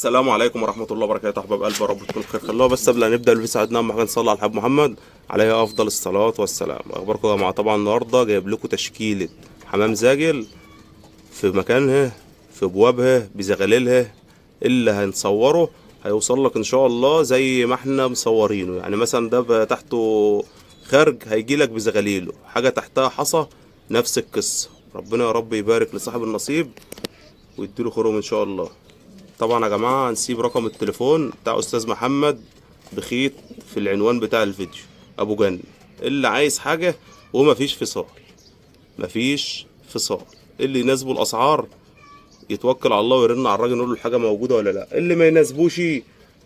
السلام عليكم ورحمة الله وبركاته أحباب قلب، رب تكونوا بخير. خلونا بس قبل ما نبدأ الفيديو ساعدنا أهم حاجة نصلي على الحبيب محمد عليه أفضل الصلاة والسلام. أخباركم يا جماعة؟ طبعا النهاردة جايب لكم تشكيلة حمام زاجل في مكانها، في بوابها، بزغاليلها. اللي هنصوره هيوصل لك إن شاء الله زي ما احنا مصورينه. يعني مثلا ده تحته خرج هيجي لك بزغاليله، حاجة تحتها حصى نفس القصة. ربنا يا رب يبارك لصاحب النصيب ويديله خيرهم إن شاء الله. طبعا يا جماعة هنسيب رقم التليفون بتاع أستاذ محمد بخيت في العنوان بتاع الفيديو، أبو جن. اللي عايز حاجة ومفيش فصال، مفيش فصال. اللي يناسبه الأسعار يتوكل على الله ويرن على الراجل يقول له الحاجة موجودة ولا لأ. اللي ما يناسبوش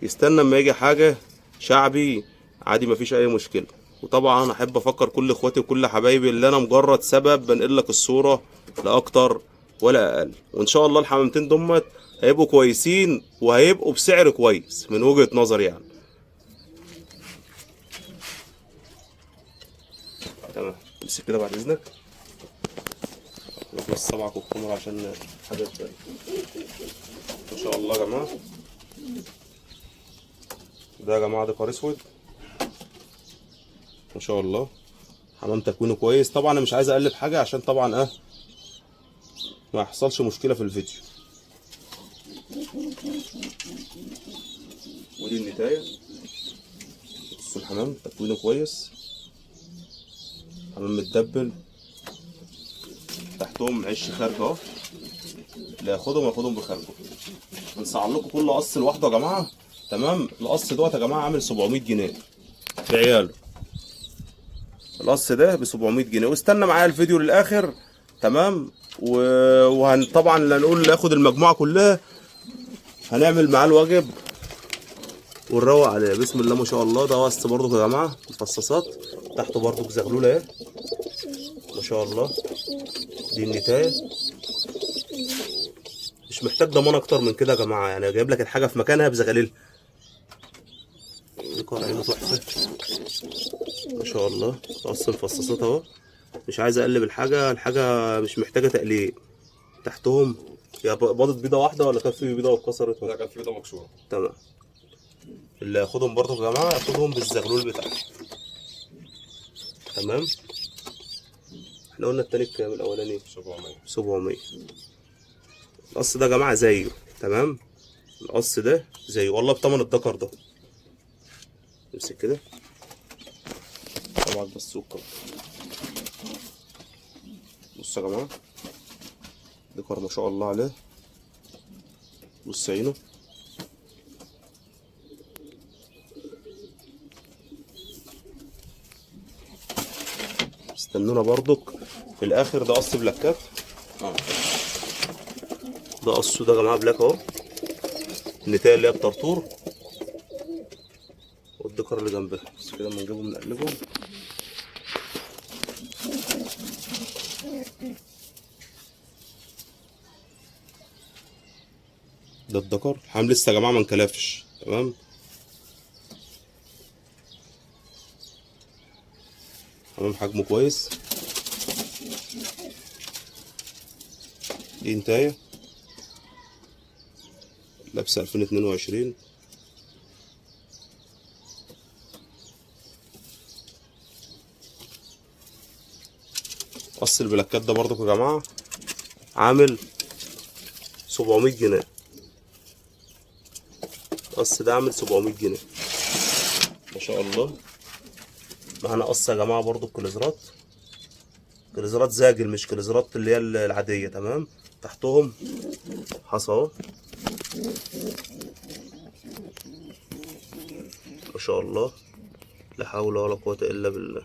يستنى اما يجي حاجة شعبي عادي، مفيش أي مشكلة. وطبعا أحب أفكر كل إخواتي وكل حبايبي اللي أنا مجرد سبب بنقل لك الصورة، لا أكتر ولا أقل. وإن شاء الله الحمامتين دمت هيبقوا كويسين وهيبقوا بسعر كويس من وجهة نظري يعني. تمام، امسك كده بعد إذنك بس صبعك والكاميرا عشان حاجة تبان. إن شاء الله يا جماعة ده يا جماعة ديكور أسود ان شاء الله. حمام تكوينه كويس. طبعا انا مش عايز اقلب حاجه عشان طبعا ما يحصلش مشكله في الفيديو. ودي النتايه. بصوا الحمام تكوينه كويس، حمام متدبل، تحتهم عش خارج اهو. اللي ياخدهم بخارجه. بنسعر لكم كل قص لوحده يا جماعه. تمام، القص دوت يا جماعه عامل 700 جنيه بعياله. القص ده ب 700 جنيه. واستنى معايا الفيديو للاخر. تمام. طبعا اللي هنقول ناخد المجموعه كلها هنعمل معاه الواجب ونروق عليه. بسم الله ما شاء الله. ده قص برضو يا جماعه مفصصات، تحته برضو زغلوله اهي ما شاء الله. دي النتايه. مش محتاج ضمان اكتر من كده يا جماعه، يعني جايب لك الحاجه في مكانها بزغاليلها. دي قرعينه تحفه ما شاء الله. قص مفصصات اهو. مش عايز اقلب الحاجه مش محتاجه تقليب. تحتهم يا باضت بيضه واحده ولا كان في بيضه واتكسرت؟ لا، كان في بيضه مكسوره. تمام. اللي ياخدهم برضو يا جماعه ياخدهم بالزغلول بتاعهم. تمام. احنا قلنا التاني بكام الاولاني؟ 700. القص ده يا جماعه زيه. تمام. القص ده زيه والله بتمن الدكر ده. امسك كده طبعا بس سكر. بص يا جماعه دكر ما شاء الله عليه. بص عينه. استنونا برضك في الاخر. ده قص بلاكات. ده قصه ده يا جماعه بلاك اهو. النتايه اللي هي الطرطور والدكر اللي جنبها. بس كده اما نجيبهم نقلبهم. ده الدكر. الحمام لسه يا جماعه ما انكلفش. تمام. حمام حجمه كويس. دي انتايه لابسه 2022. قص البلاكات ده برضك يا جماعه عامل 700 جنيه. القص ده عامل 700 جنيه ما شاء الله. معانا قص يا جماعه برضو كليزرات. كليزرات زاجل مش كليزرات اللي هي العاديه. تمام. تحتهم حصى اهو ما شاء الله. لا حول ولا قوه الا بالله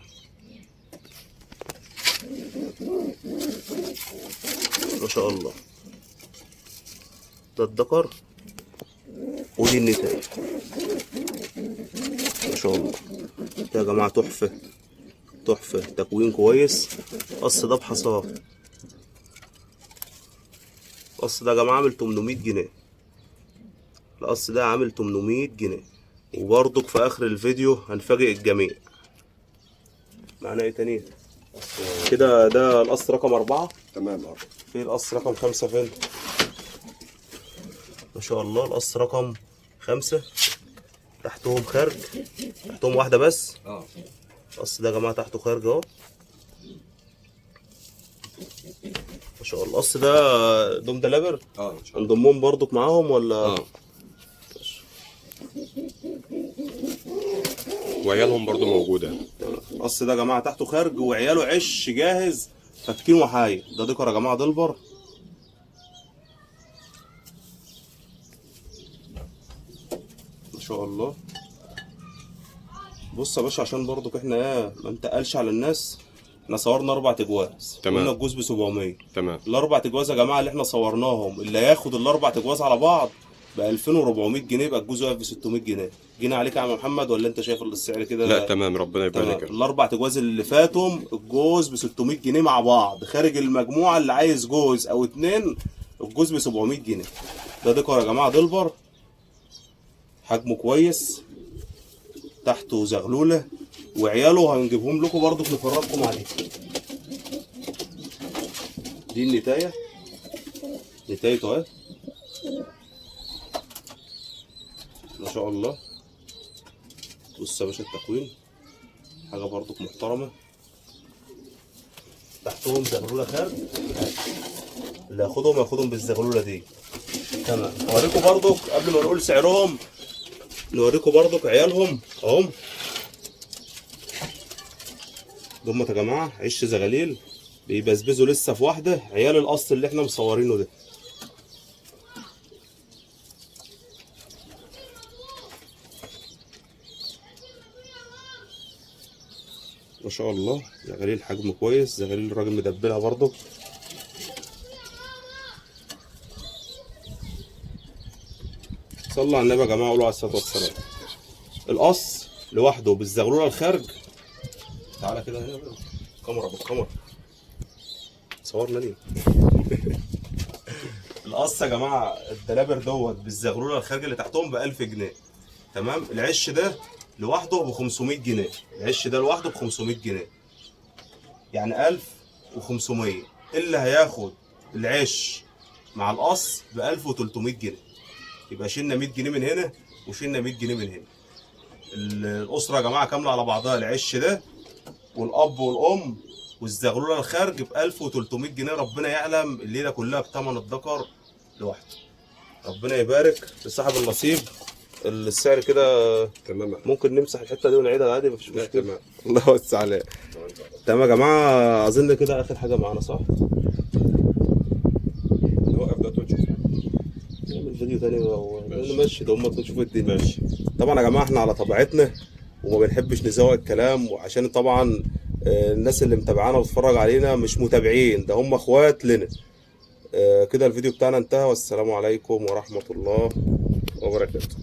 ما شاء الله. ده الدكر ودي النتايه ما شاء الله. ده يا جماعه تحفه تحفه. تكوين كويس. قص ده بحصاه. القص ده يا جماعه عامل 800 جنيه. القص ده عامل 800 جنيه. وبرضك في اخر الفيديو هنفاجئ الجميع. معانا ايه تاني كده؟ ده القص رقم 4. تمام. في القص رقم 5 فين؟ ما ما شاء الله. القص رقم 5 تحتهم خارج، تحتهم واحدة بس. القص ده يا جماعة تحته خارج اهو ما شاء الله. القص ده دوم دلابر هنضمهم برضك معاهم ولا؟ وعيالهم برضو موجودة. القص ده يا جماعة تحته خارج وعياله عش جاهز فاتكين وحاية. ده ديكور يا جماعة دلبر ما شاء الله. بص يا باشا عشان برضك احنا ما نتقلش على الناس، احنا صورنا 4 تجواز. تمام. قلنا الجوز ب 700. تمام. ال4 تجواز يا جماعة اللي احنا صورناهم اللي هياخد ال4 تجواز على بعض ب 2400 جنيه، يبقى الجوز واقف ب 600 جنيه. جينا عليك يا عم محمد ولا انت شايف السعر كده؟ لا تمام، ربنا يبارك. ال4 تجواز اللي فاتهم الجوز ب 600 جنيه مع بعض، خارج المجموعة اللي عايز جوز او 2 الجوز ب 700 جنيه. ده ديكور يا جماعة دلبر حجمه كويس، تحته زغلولة وعياله هنجيبهم لكم برضه نفرجكم عليه. دي النتاية، نتايته اهي ما شاء الله. بص يا باشا التكوين حاجة برضه محترمة، تحتهم زغلولة خارج، اللي ياخدهم ياخدهم بالزغلولة دي. تمام. اوريكم برضه قبل ما نقول سعرهم نوريكم برضك عيالهم اهم. دمت يا جماعه عش زغاليل بيبزبزوا لسه في واحده، عيال القص اللي احنا مصورينه ده. ما شاء الله. زغاليل حجم كويس، زغاليل الراجل مدبلها برضك. صلوا على النبي يا جماعه، قولوا عليه الصلاه والسلام. القص لوحده بالزغلوله الخارج. تعالى كده هنا كاميرا بالكاميرا صورنا ليه؟ القص يا جماعه الدلابر دوت بالزغلوله الخارج اللي تحتهم ب 1000 جنيه. تمام. العش ده لوحده ب 500 جنيه، العش ده لوحده ب 500 جنيه، يعني 1500. اللي هياخد العش مع القص ب 1300 جنيه، يبقى شلنا 100 جنيه من هنا وشلنا 100 جنيه من هنا. الاسره يا جماعه كامله على بعضها، العش ده والاب والام والزغلوله الخارج ب 1300 جنيه. ربنا يعلم الليله كلها بثمن الذكر لوحده. ربنا يبارك لصاحب النصيب. السعر كده تمام. ممكن نمسح الحته دي ونعيدها عادي مفيش مشكله. تمام. الله يوسع عليك. تمام يا جماعه، اظن كده اخر حاجه معانا صح؟ نوقف ده ونشوف. نعمل فيديو تاني ونمشي ده هم تشوفوا الدنيا. ماشي. طبعا يا جماعه احنا على طبيعتنا وما بنحبش نزوق الكلام، وعشان طبعا الناس اللي متابعانا وبتتفرج علينا مش متابعين، ده هم اخوات لنا. كده الفيديو بتاعنا انتهى، والسلام عليكم ورحمه الله وبركاته.